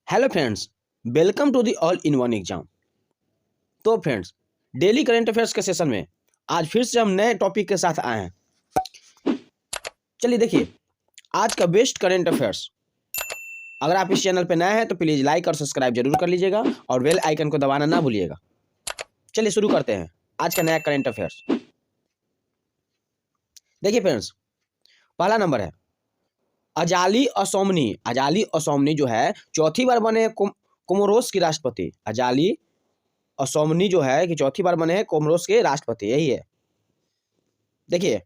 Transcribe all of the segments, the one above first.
Hello friends, welcome to the all in one exam. तो friends, daily current affairs के session में आज फिर से हम नए टॉपिक के साथ आए हैं। चलिए देखिए, आज का बेस्ट करंट अफेयर्स। अगर आप इस चैनल पे नए हैं तो प्लीज़ लाइक और सब्सक्राइब जरूर कर लीजिएगा और बेल आइकन को दबाना ना भूलिएगा। चलिए शुरू करते हैं आज का नया करंट अफेयर्स। देखिए फ्रेंड्स, पहला नंबर है अजाली असौमनी। अजाली असौमनी जो है चौथी बार बने कोमोरोस की राष्ट्रपति। अजाली असौमनी जो है कि चौथी बार बने हैं कोमोरोस के राष्ट्रपति, यही है। देखिए,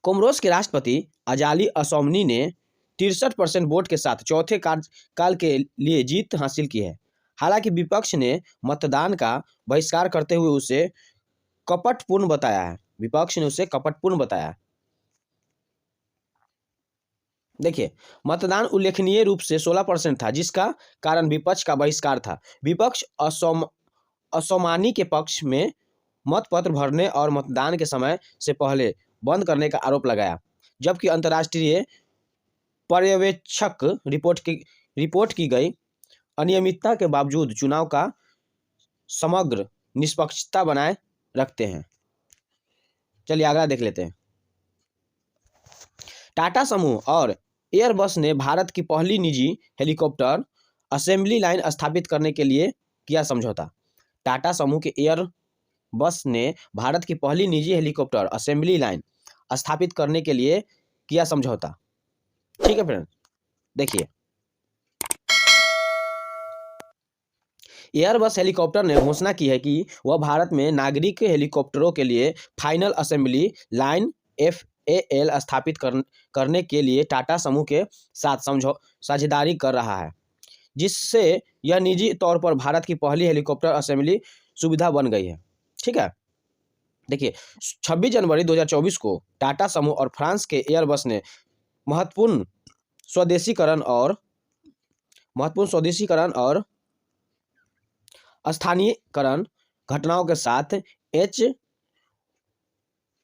कोमोरोस के राष्ट्रपति अजाली असौमनी ने 63% वोट के साथ चौथे कार्यकाल के लिए जीत हासिल की है। हालांकि विपक्ष ने मतदान का बहिष्कार करते हुए उसे कपटपूर्ण बताया है। विपक्ष ने उसे कपटपूर्ण बताया। देखिए, मतदान उल्लेखनीय रूप से 16% था, जिसका कारण विपक्ष का बहिष्कार था। विपक्ष असौमानी के पक्ष में मतपत्र भरने और मतदान के समय से पहले बंद करने का आरोप लगाया, जबकि अंतर्राष्ट्रीय पर्यवेक्षक रिपोर्ट की गई अनियमितता के बावजूद चुनाव का समग्र निष्पक्षता बनाए रखते हैं। चलिए अगला देख लेते हैं। टाटा समूह और एयरबस ने भारत की पहली निजी हेलीकॉप्टर असेंबली लाइन स्थापित करने के लिए किया समझौता। टाटा समूह के एयरबस ने भारत की पहली निजी हेलीकॉप्टर असेंबली लाइन स्थापित करने के लिए किया समझौता। ठीक है फ्रेंड, देखिए, एयरबस हेलीकॉप्टर ने घोषणा की है कि वह भारत में नागरिक हेलीकॉप्टरों के लिए फाइनल असेंबली लाइन FAL स्थापित करने के लिए टाटा समूह के साथ साझेदारी कर रहा है, जिससे यह निजी तौर पर भारत की पहली हेलीकॉप्टर असेंबली सुविधा बन गई है। ठीक है, देखिए, 26 जनवरी 2024 को टाटा समूह और फ्रांस के एयरबस ने महत्वपूर्ण स्वदेशीकरण और स्थानीयकरण घटनाओं के साथ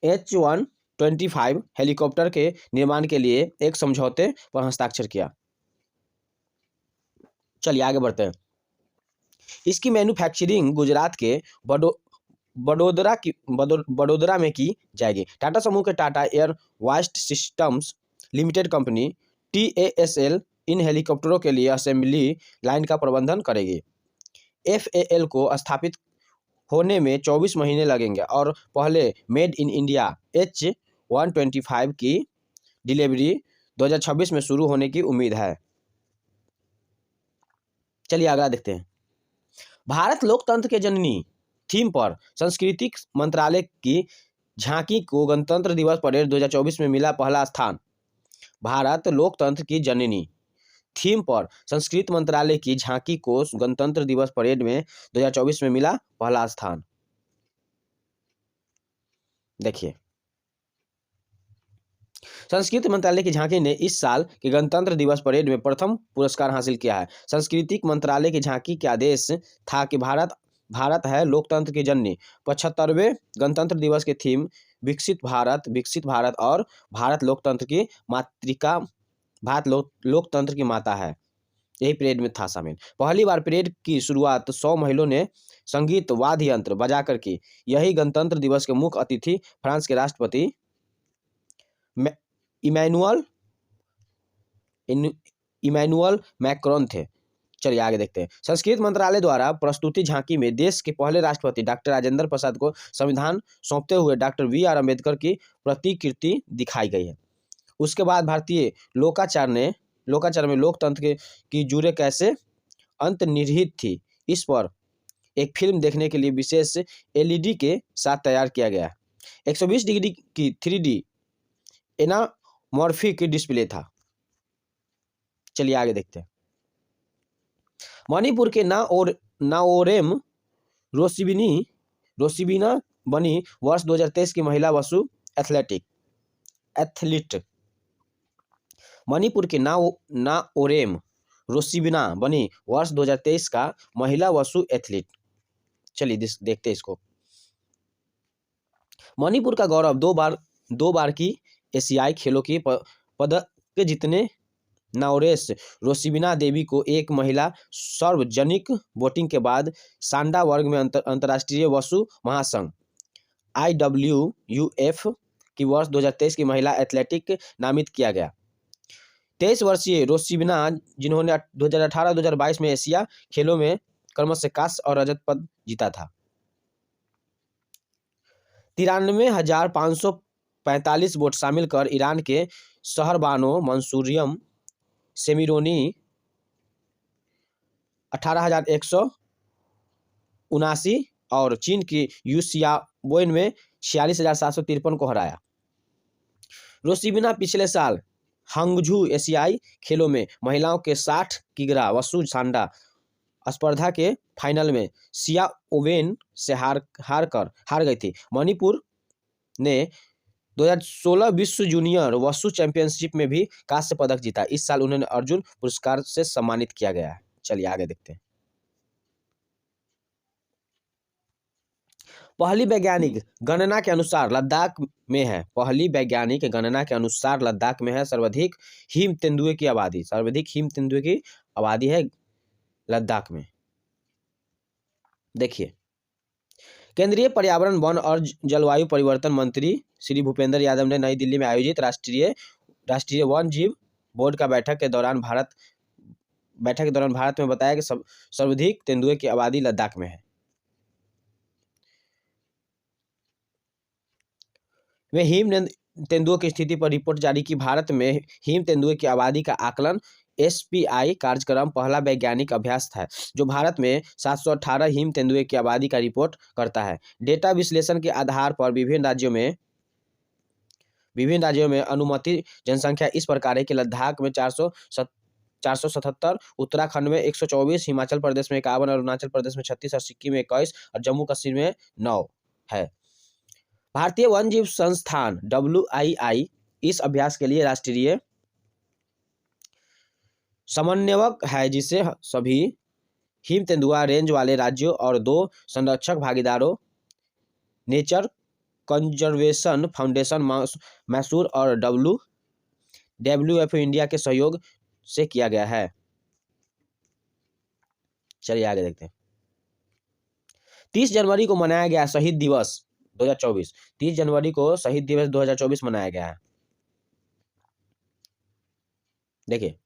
H125 हेलीकॉप्टर के निर्माण के लिए एक समझौते पर हस्ताक्षर किया। चलिए आगे बढ़ते हैं। इसकी मैन्युफैक्चरिंग गुजरात के बड़ोदरा में की जाएगी। टाटा समूह के Tata air vast systems limited company TASL इन हेलीकॉप्टरों के लिए असेंबली लाइन का प्रबंधन करेगी। FAL को स्थापित होने में 24 महीने लगेंगे और पहले मेड इन इंडिया H125 की डिलीवरी 2026 में शुरू होने की उम्मीद है। चलिए अगला देखते हैं। भारत लोकतंत्र के जननी थीम पर संस्कृति मंत्रालय की झांकी को गणतंत्र दिवस परेड 2024 में मिला पहला स्थान। भारत लोकतंत्र की जननी थीम पर संस्कृति मंत्रालय की झांकी को गणतंत्र दिवस परेड में 2024 में मिला पहला स्थान। देखिए, संस्कृति मंत्रालय की झांकी ने इस साल के गणतंत्र दिवस परेड में प्रथम पुरस्कार हासिल किया है। सांस्कृतिक मंत्रालय की झांकी का आदेश था कि भारत है लोकतंत्र की जननी। 75वें गणतंत्र दिवस की थीम विकसित भारत और भारत लोकतंत्र की मातृका, भारत लोकतंत्र की माता है, यही परेड में था शामिल। पहली बार परेड की शुरुआत 100 महिलाओं ने संगीत वाद्य यंत्र बजाकर की। यही गणतंत्र दिवस के मुख्य अतिथि फ्रांस के राष्ट्रपति इमैनुअल मैक्रोन थे। चलिए आगे देखते हैं। संस्कृति मंत्रालय द्वारा प्रस्तुति झांकी में देश के पहले राष्ट्रपति डॉक्टर राजेंद्र प्रसाद को संविधान सौंपते हुए डॉक्टर VR अम्बेडकर की प्रतिकृति दिखाई गई है। उसके बाद भारतीय लोकाचार में लोकतंत्र की जड़ें कैसे अंतर्निहित थी, इस पर एक फिल्म देखने के लिए विशेष LED के साथ तैयार किया गया। 120 डिग्री की 3D एनामॉर्फिक डिस्प्ले था। चलिए आगे देखते हैं। मणिपुर के नाओरेम रोसिबिना बनी वर्ष 2023 की महिला वसु एथलीट। मणिपुर के नाओरेम रोसिबिना बनी वर्ष 2023 का महिला वसु एथलीट। चलिए देखते हैं इसको। मणिपुर का गौरव दो बार की एशियाई खेलों की पदक जीतने नौरेस रोसिबिना देवी को एक महिला सार्वजनिक वोटिंग के बाद सांडा वर्ग में अंतर्राष्ट्रीय वसु महासंघ IWUF की वर्ष 2023 की महिला एथलेटिक नामित किया गया। 23 वर्षीय रोसिबिना, जिन्होंने 2018-2022 में एशिया खेलों में क्रमशः कांस्य और रजत पद जीता था। 93,545 वोट शामिल कर ईरान के शहरबानो मंसूरियम सेमिरोनी 18,179 और चीन की यू शियाबोइन में 46,753 को हराया। रोसिबिना पिछले साल हंगझू एशियाई खेलों में महिलाओं के 60 किग्रा वसु सांडा स्पर्धा के फाइनल में शियाओवेन से हार गई थी। मणिपुर ने 2016 विश्व जूनियर वसु चैंपियनशिप में भी कांस्य पदक जीता। इस साल उन्हें अर्जुन पुरस्कार से सम्मानित किया गया है। चलिए आगे देखते हैं। पहली वैज्ञानिक गणना के अनुसार लद्दाख में है। पहली वैज्ञानिक गणना के अनुसार लद्दाख में है सर्वाधिक हिम तेंदुए की आबादी। सर्वाधिक हिम तेंदुए की आबादी है लद्दाख में। देखिए, केंद्रीय पर्यावरण, वन और जलवायु परिवर्तन मंत्री श्री भूपेंद्र यादव ने नई दिल्ली में आयोजित राष्ट्रीय वन जीव बोर्ड का बैठक के दौरान भारत में बताया कि सर्वाधिक तेंदुए की आबादी लद्दाख में है। वे हिम तेंदुओं की स्थिति पर रिपोर्ट जारी की। भारत में हिम तेंदुए की आबादी का आकलन SPI कार्यक्रम पहला वैज्ञानिक अभ्यास था जो भारत में 718 हिम तेंदुए की आबादी का रिपोर्ट करता है। डेटा विश्लेषण के आधार पर विभिन्न राज्यों में अनुमानित जनसंख्या इस प्रकार है कि लद्दाख में 477, उत्तराखंड में 124, हिमाचल प्रदेश में 51, अरुणाचल प्रदेश में 36 और सिक्किम में 21 और जम्मू कश्मीर में 9 है। भारतीय वन्यजीव संस्थान WII इस अभ्यास के लिए राष्ट्रीय समन्वयक है, जिसे सभी हिम तेंदुआ रेंज वाले राज्यों और 2 संरक्षक भागीदारों नेचर कंजर्वेशन फाउंडेशन मैसूर और WWF इंडिया के सहयोग से किया गया है। चलिए आगे देखते हैं। 30 जनवरी को मनाया गया शहीद दिवस 2024। 30 जनवरी को शहीद दिवस 2024 मनाया गया है। देखिए,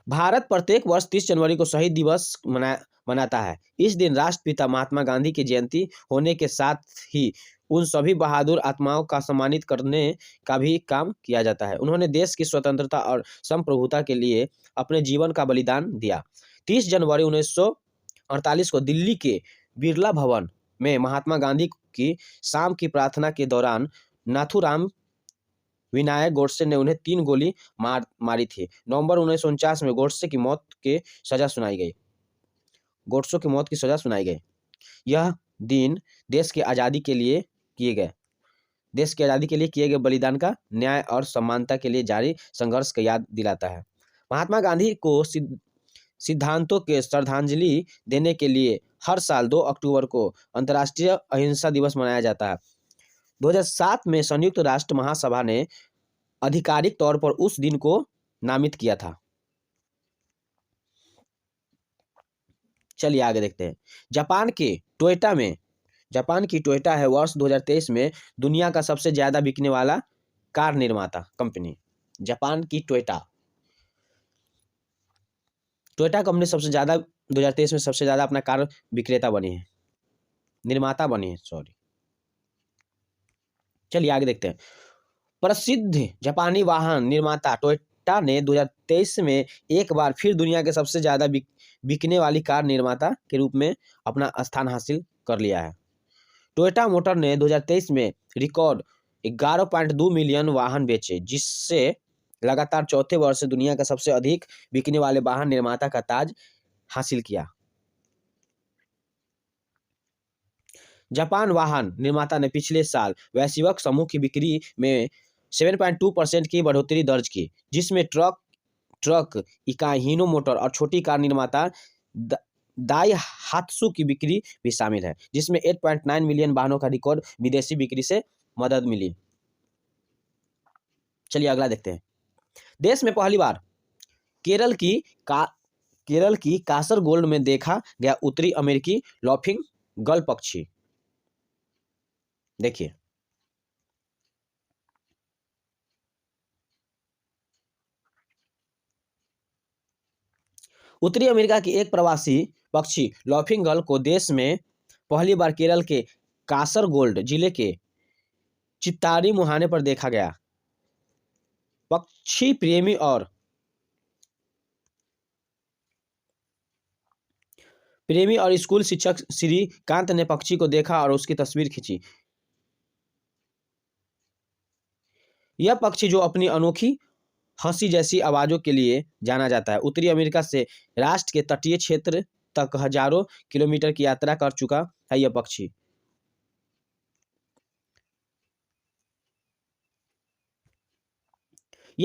भारत प्रत्येक वर्ष 30 जनवरी को शहीद दिवस मनाता है। इस दिन राष्ट्रपिता महात्मा गांधी की जयंती होने के साथ ही उन सभी बहादुर आत्माओं का सम्मानित करने का भी काम किया जाता है। उन्होंने देश की स्वतंत्रता और संप्रभुता के लिए अपने जीवन का बलिदान दिया। 30 जनवरी 1948 को दिल्ली के बिरला भवन में महात्मा गांधी की शाम की प्रार्थना के दौरान नाथूराम विनायक गोडसे ने उन्हें 3 गोली मारी थी। नवंबर 1949 में गोडसे की मौत की सजा सुनाई गई। यह दिन देश की आज़ादी के लिए किए गए बलिदान का, न्याय और समानता के लिए जारी संघर्ष का याद दिलाता है। महात्मा गांधी को सिद्धांतों के श्रद्धांजलि देने के लिए हर साल 2 अक्टूबर को अंतर्राष्ट्रीय अहिंसा दिवस मनाया जाता है। 2007 में संयुक्त राष्ट्र महासभा ने आधिकारिक तौर पर उस दिन को नामित किया था। चलिए आगे देखते हैं। जापान की टोयोटा है वर्ष 2023 में दुनिया का सबसे ज्यादा बिकने वाला कार निर्माता कंपनी। जापान की टोयोटा कंपनी सबसे ज्यादा 2023 में सबसे ज्यादा अपना कार निर्माता बनी है। चलिए आगे देखते हैं। प्रसिद्ध जापानी वाहन निर्माता टोयोटा ने 2023 में एक बार फिर दुनिया के सबसे ज्यादा बिकने वाली कार निर्माता के रूप में अपना स्थान हासिल कर लिया है। टोयोटा मोटर ने 2023 में रिकॉर्ड 11.2 मिलियन वाहन बेचे, जिससे लगातार चौथे वर्ष दुनिया का सबसे अधिक बिकने वाले वाहन निर्माता का ताज हासिल किया। जापान वाहन निर्माता ने पिछले साल वैश्विक समूह की बिक्री में 7.2% की बढ़ोतरी दर्ज की, जिसमें ट्रक इकाई, हीनो मोटर और छोटी कार निर्माता दाइहात्सु की बिक्री भी शामिल है, जिसमें 8.9 मिलियन वाहनों का रिकॉर्ड विदेशी बिक्री से मदद मिली। चलिए अगला देखते हैं। देश में पहली बार केरल की का केरल की कासरगोल्ड में देखा गया उत्तरी अमेरिकी लॉफिंग गल पक्षी। देखिए, उत्तरी अमेरिका की एक प्रवासी पक्षी लॉफिंग गल को देश में पहली बार केरल के कासरगोल्ड जिले के चित्तारी मुहाने पर देखा गया। पक्षी प्रेमी और स्कूल शिक्षक श्रीकांत ने पक्षी को देखा और उसकी तस्वीर खींची। यह पक्षी जो अपनी अनोखी हंसी जैसी आवाज़ों के लिए जाना जाता है, उत्तरी अमेरिका से राष्ट्र के तटीय क्षेत्र तक हजारों किलोमीटर की यात्रा कर चुका है। यह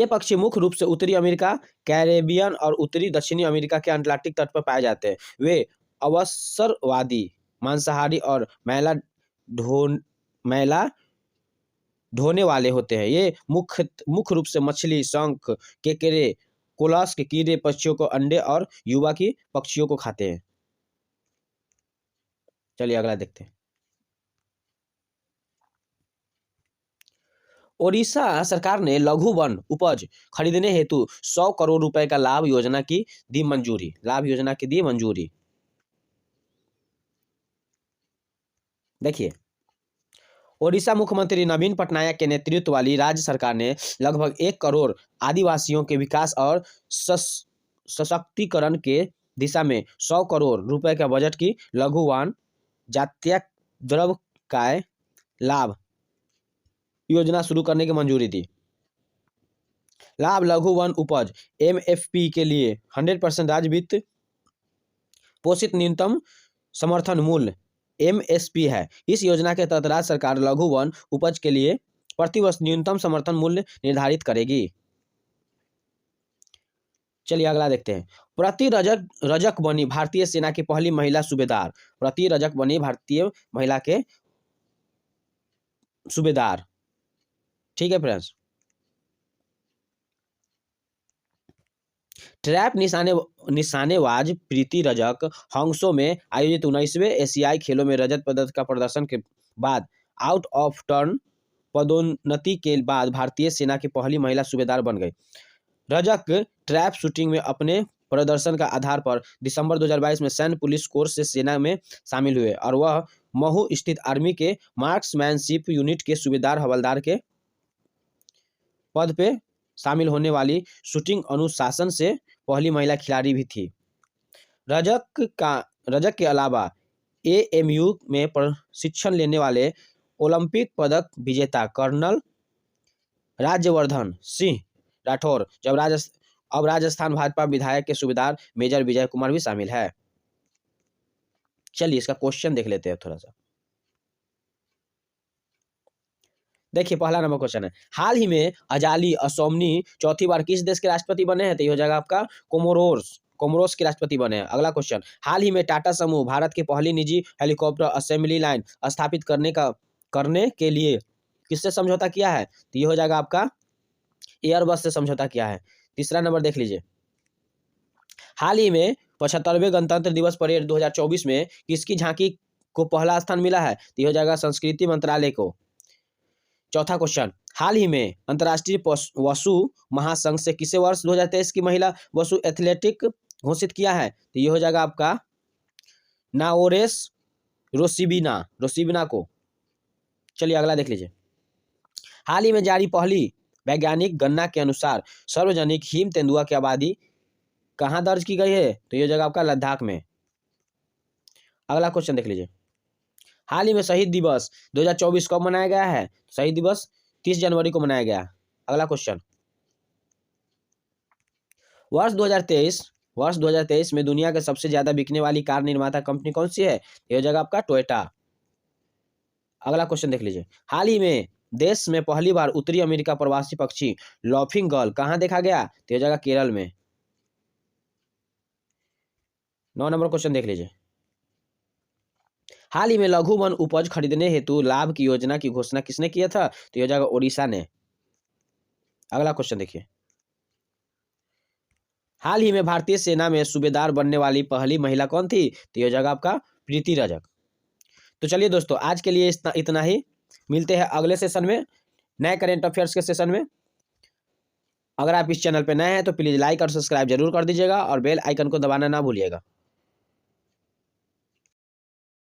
पक्षी मुख्य रूप से उत्तरी अमेरिका, कैरेबियन और उत्तरी दक्षिणी अमेरिका के अटलांटिक तट पर पाए जाते हैं। वे अवसरवादी, मांसाहारी और मैला ढोने वाले होते हैं। ये मुख्य रूप से मछली, शंख, केकड़े, कोलस के कीड़े, पक्षियों को अंडे और युवा की पक्षियों को खाते हैं। चलिए अगला देखते हैं। ओडिशा सरकार ने लघु वन उपज खरीदने हेतु 100 करोड़ रुपए का लाभ योजना की दी मंजूरी। देखिए, ओडिशा मुख्यमंत्री नवीन पटनायक के नेतृत्व वाली राज्य सरकार ने लगभग 1 करोड़ आदिवासियों के विकास और सशक्तिकरण के दिशा में 100 करोड़ रुपए का बजट की लघु वन जातीय द्रव्यकाय लाभ योजना शुरू करने की मंजूरी दी। लाभ लघु वन उपज MFP के लिए 100% राज्य वित्त पोषित न्यूनतम समर्थन मूल्य MSP है। इस योजना के तहत राज्य सरकार लघु वन उपज के लिए प्रति वर्ष न्यूनतम समर्थन मूल्य निर्धारित करेगी। चलिए अगला देखते हैं। प्रति रजक बनी भारतीय सेना की पहली महिला सूबेदार। प्रति रजक बनी भारतीय महिला के सूबेदार। ठीक है फ्रेंड्स। ट्रैप निशानेबाज प्रीति रजक हांगझो में आयोजित 19वें एशियाई खेलों में रजत पदक का प्रदर्शन के बाद आउट ऑफ टर्न पदोन्नति के बाद भारतीय सेना की पहली महिला सूबेदार बन गई। रजक ट्रैप शूटिंग में अपने प्रदर्शन का आधार पर दिसंबर 2022 में सैन्य पुलिस कोर्स से सेना में शामिल हुए और वह महू स्थित आर्मी के मार्क्समैनशिप यूनिट के सूबेदार हवलदार के पद पे शामिल होने वाली शूटिंग अनुशासन से पहली महिला खिलाड़ी भी थी। रजक के अलावा AMU में प्रशिक्षण लेने वाले ओलंपिक पदक विजेता कर्नल राज्यवर्धन सिंह राठौर अब राजस्थान भाजपा विधायक के सूबेदार मेजर विजय कुमार भी शामिल है। चलिए इसका क्वेश्चन देख लेते हैं थोड़ा सा। देखिए पहला नंबर क्वेश्चन है, हाल ही में अजाली असोमनी चौथी बार किस देश के राष्ट्रपति बने हैं? तो ये हो जाएगा आपका कोमोरोस के राष्ट्रपति बने हैं। अगला क्वेश्चन, हाल ही में टाटा समूह भारत की पहली निजी हेलीकॉप्टर असेंबली लाइन स्थापित करने के लिए किससे समझौता किया है? तो ये हो जाएगा आपका एयरबस से समझौता किया है। तीसरा नंबर देख लीजिए, हाल ही में 75वें गणतंत्र दिवस परेड 2024 में किसकी झांकी को पहला स्थान मिला है? तो ये हो जाएगा संस्कृति मंत्रालय को। चौथा क्वेश्चन, हाल ही में अंतर्राष्ट्रीय वसु महासंघ से किसे वर्ष 2023 की महिला वसु एथलेटिक घोषित किया है? तो ये हो जाएगा आपका नाओरेस रोसिबिना को। चलिए अगला देख लीजिए, हाल ही में जारी पहली वैज्ञानिक गणना के अनुसार सार्वजनिक हिम तेंदुआ की आबादी कहाँ दर्ज की गई है? तो ये जगह आपका लद्दाख में। अगला क्वेश्चन देख लीजिए, हाल ही में शहीद दिवस 2024 कब मनाया गया है? शहीद दिवस 30 जनवरी को मनाया गया। अगला क्वेश्चन, वर्ष 2023 में दुनिया के सबसे ज्यादा बिकने वाली कार निर्माता कंपनी कौन सी है? यह जगह आपका टोयोटा। अगला क्वेश्चन देख लीजिए, हाल ही में देश में पहली बार उत्तरी अमेरिका प्रवासी पक्षी लॉफिंग गल कहाँ देखा गया? तो यह जगह केरल में। 9 नंबर क्वेश्चन देख लीजिए, हाल ही में लघु वन उपज खरीदने हेतु लाभ की योजना की घोषणा किसने किया था? तो यह जगह ओडिशा ने। अगला क्वेश्चन देखिए, हाल ही में भारतीय सेना में सूबेदार बनने वाली पहली महिला कौन थी? तो यह जगह आपका प्रीति रजक। तो चलिए दोस्तों, आज के लिए इतना ही। मिलते हैं अगले सेशन में, नए करेंट अफेयर्स के सेशन में। अगर आप इस चैनल पर नए हैं तो प्लीज़ लाइक और सब्सक्राइब जरूर कर दीजिएगा और बेल आइकन को दबाना ना भूलिएगा।